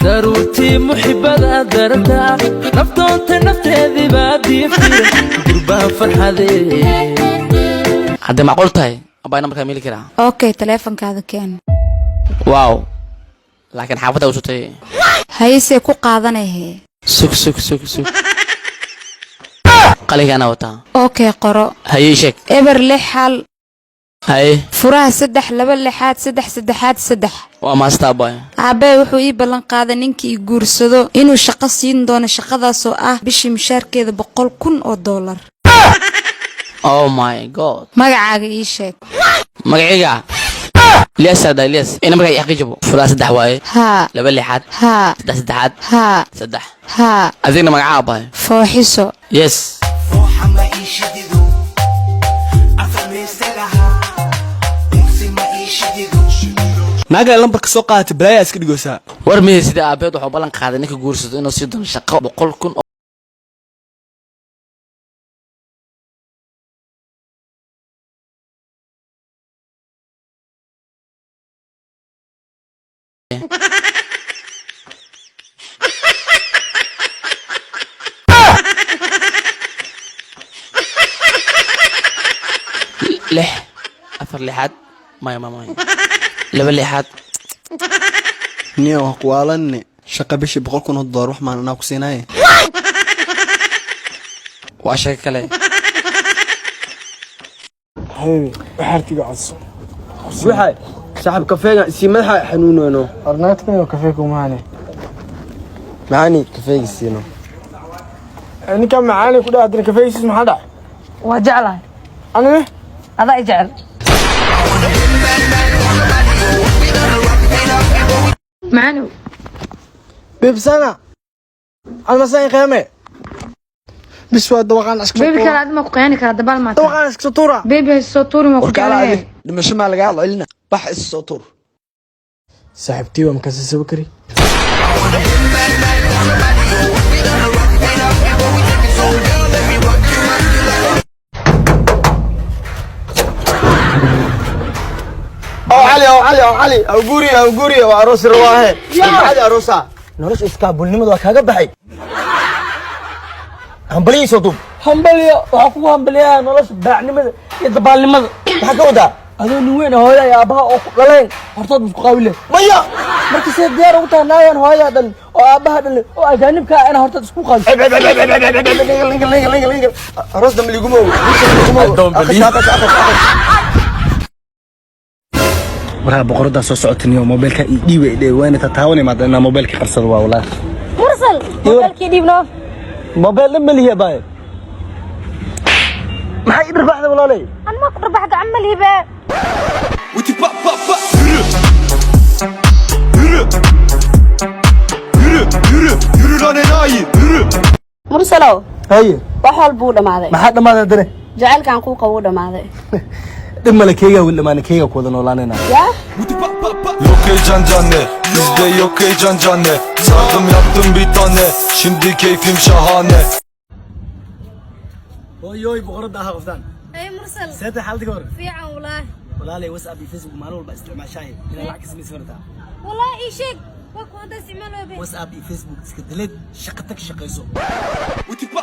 daruurtii muxibbada darta naftoonta nafteedii baa diiftay gurbaha farxadee hadda macquul tahay abayna markaa mili karaa okay teleefankaada keen waaw laakiin xaafadda u sutay hayse ku qaadanayhe sug qaligana wata okay qoro haye sheeg eber lixal haye furaha 3 2 lixaad 3 3 waa maasta bay aabe wuxuu ii ballan qaaday ninkii guursado inuu shaqo siin doono shaqadaas oo ah bishii mushaarkeeda $100,000 oh my god magacaaga ii sheeg magacayga Elias هذا Elias أنا ما قاعد أحكي فراس سدح واي ها لبلي حد ها سدح ها سدح ها أذينا مقعابة فوحيسو يس فوحة ما يشددو أفهم يستلها نفسي ما يشددو ناقا لمبرك سوقات بلايا اسكي دغوسا ورمي سيدا أبيض وحو بلان قاعدة نيك غورسدو إنو سيدون شقة بقول كن لح أفر لحد ما لبل لحد نيو قوالن شقة بشي $100,000 روح ما أنا كسيناي وعشان كله حبيبي بحرتي قعص وحي صاحب كافيه سي مدح حنونو أرناتك يا كافيكو معاني كافيه سينو يعني كان معاني كده عندنا كافيه اسمه حدا وجعله أنا هذا يجعل معانو بيبسانا المسائي قيامي بس واد دوقان اسك بيبي كان عندما قياني كان دبال ما دوقان اسك سطورة بيبي السطور ما كجعله لما شمع لقى الله إلنا بح السطور صاحبتي ومكسس بكري أو علي أو قوري وعروس الرواهي علي عروسة نورش اسكابول نمد وكاغا بحي همبلي صوتو همبليا وحكو همبليا نورش باعنمد يدبالنمد حكا ودا adoo nin weyn hooyada iyo aabaha oo ku dhaleen hortood isku qaawile ميا markii si diyaar ugu tahay naayan hooyada dhan oo aabaha dhan oo ajaanibka ah hortood isku qaawile عروس دم اللي يقوموا مرها بقرده soo socotniyo mobilka dhiibay waana tataawanay maadana mobilka qarsad waa walaa مرسل موبايلكي ديبنو mobil ma liya baay maxay irbaxda walaalay انا ما كنت ربح عمل هبه وتي با يرو لاني ناي مرسلو haye wax walba uu dhamaaday maxaa dhamaaday dare jacaylkan ku qabo dhamaaday dhimmalkeega wilmaankeega ku wada noolaanayna ya وتي با Okey can canne bizde okey can canne sardım yaptım bir tane şimdi keyfim şahane oy boqorada ah qoftan ay mursal seeta xaldiga hor fiican wallahi walaalay WhatsApp iyo Facebook maalin walba isticmaashay ina lacag ismi sawirta wallahi ii sheeg waa ku hada isticmaalo WhatsApp iyo Facebook iska dileed shaqo tag shaqayso وتي با